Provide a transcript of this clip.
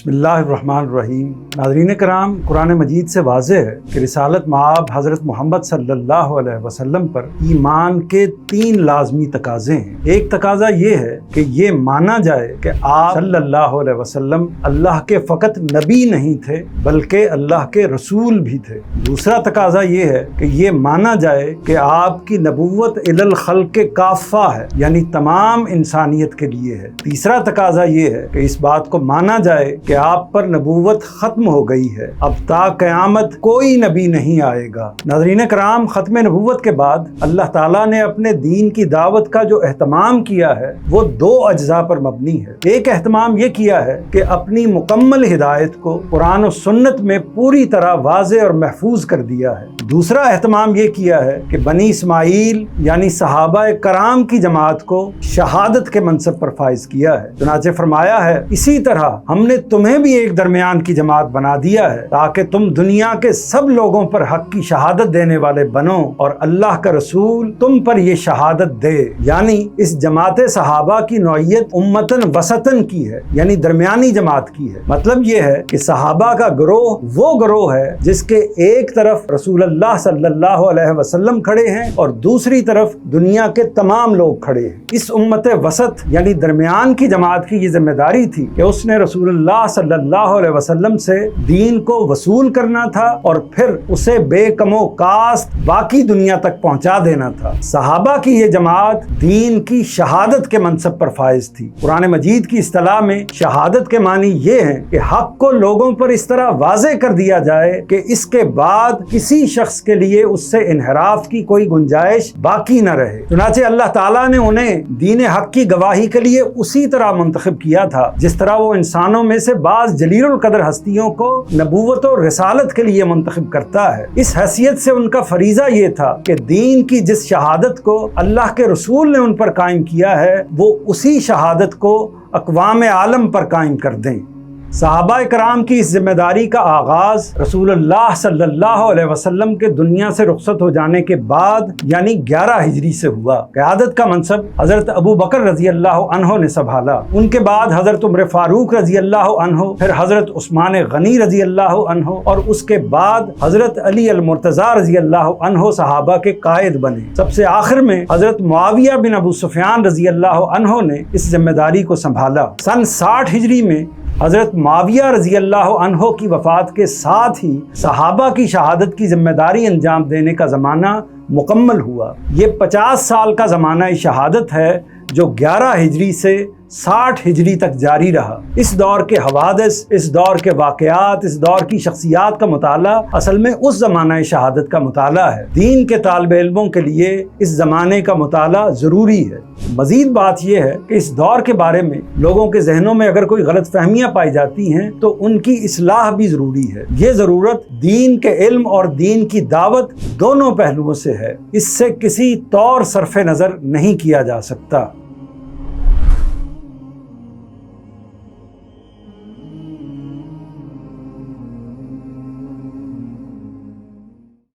बिस्मिल्लाहिर्रहमानिर्रहीम। नाज़रीन कराम, कुरान मजीद से वाज़ेह है कि रिसालत माब हज़रत मोहम्मद सल्लल्लाहु अलैहि वसल्लम पर ईमान के 3 लाज़मी तकाज़े हैं। एक तकाज़ा ये है कि ये माना जाए कि आप सल्लल्लाहु अलैहि वसल्लम अल्लाह के फ़कत नबी नहीं थे बल्कि अल्लाह के रसूल भी थे। दूसरा तकाज़ा ये है कि ये माना जाए कि आपकी नबुव्वत इलल खल्क़ काफ़ा है, यानी तमाम इंसानियत के लिए है। तीसरा तकाज़ा ये है कि इस बात को माना जाए कि आप पर नबूवत ख़त्म हो गई है, अब ता क़यामत कोई नबी नहीं आएगा। नाज़रीन कराम, ख़त्म नबूवत के बाद अल्लाह ताला ने अपने दीन की दावत का जो एहतमाम किया है वो 2 अज्जा पर मबनी है। एक एहतमाम ये किया है कि अपनी मुकम्मल हिदायत को कुरान और सुन्नत में पूरी तरह वाज़े और महफूज कर दिया है। दूसरा एहतमाम ये किया है कि बनी इस्माइल यानी सहाबा कराम की जमात को शहादत के मनसब पर फाइज किया है। चुनाचे फरमाया है, इसी तरह हमने तुम्हें भी एक दरमियान की जमात बना दिया है ताकि तुम दुनिया के सब लोगों पर हक की शहादत देने वाले बनो और अल्लाह का रसूल तुम पर ये शहादत दे। यानी इस जमात सहाबा की नौइयत उम्मतन वसतन की है, यानी दरमियानी जमात की है। मतलब ये है कि सहाबा का गिरोह वो गिरोह है जिसके एक तरफ रसूलुल्लाह सल्लल्लाहु अलैहि वसल्लम खड़े हैं और दूसरी तरफ दुनिया के तमाम लोग खड़े हैं। इस उम्मत वसत यानी दरमियान की जमात की ये जिम्मेदारी थी कि उसने रसूलुल्लाह सल्लल्लाहु अलैहि वसल्लम से दीन को वसूल करना था और फिर उसे बेकमो कास्त बाकी दुनिया तक पहुंचा देना था। सहाबा की ये जमात दीन की शहादत के मनसब पर फाइज थी। कुरान मजीद की इस्तिलाह में शहादत के मानी ये है कि हक को लोगों पर इस तरह वाज़े कर दिया जाए कि इसके बाद किसी शख्स के लिए उससे इनहराफ की कोई गुंजाइश बाकी न रहे। चुनाचे अल्लाह ताला ने उन्हें दीन हक की गवाही के लिए उसी तरह मुंतखब किया था जिस तरह वो इंसानों में से बाज़ जलीलुल कदर हस्तियों को नबूवत और रिसालत के लिए मुंतखब करता है। इस हैसियत से उनका फरीज़ा ये था कि दीन की जिस शहादत को अल्लाह के रसूल ने उन पर कायम किया है वो उसी शहादत को अक़वाम आलम पर कायम कर दें। सहाबा कराम की इस जिम्मेदारी का आगाज़ रसूलुल्लाह सल्लल्लाहु अलैहि वसल्लम के दुनिया से रुखसत हो जाने के बाद यानी 11 हिजरी से हुआ। क़यादत का मनसब हज़रत अबू बकर रज़ी अल्लाह अन्हो ने संभाला। उनके बाद हज़रत उमर फ़ारूक रज़ी अल्लाह अन्हो, फिर हज़रत उस्मान गनी रज़ी अल्लाह अन्हो और उसके बाद हज़रत अली अल मुर्तज़ा रज़ी अल्लाह अन्हो सहाबा के कायद बने। सबसे आखिर में हज़रत मुआविया बिन अबू सुफ़ियान रज़ी अल्लाह अन्हो ने इस जिम्मेदारी को संभाला। सन 60 हिजरी में हज़रत मुआविया रज़ी अल्लाह अन्हो की वफ़ात के साथ ही सहाबा की शहादत की जिम्मेदारी अंजाम देने का ज़माना मुकम्मल हुआ। ये 50 साल का ज़माना शहादत है जो 11 हिजरी से 60 हिजरी तक जारी रहा। इस दौर के हवादिस, इस दौर के वाक़यात, इस दौर की शख्सियात का मुताला असल में उस ज़माना शहादत का मुताला है। दीन के तालिब इल्मों के लिए इस ज़माने का मुताला ज़रूरी है। मज़ीद बात यह है कि इस दौर के बारे में लोगों के जहनों में अगर कोई गलत फहमियाँ पाई जाती हैं तो उनकी इस्लाह भी ज़रूरी है। ये ज़रूरत दीन के इल्म और दीन की दावत दोनों पहलुओं से है। इससे किसी तौर सरफ़े नज़र नहीं किया जा सकता।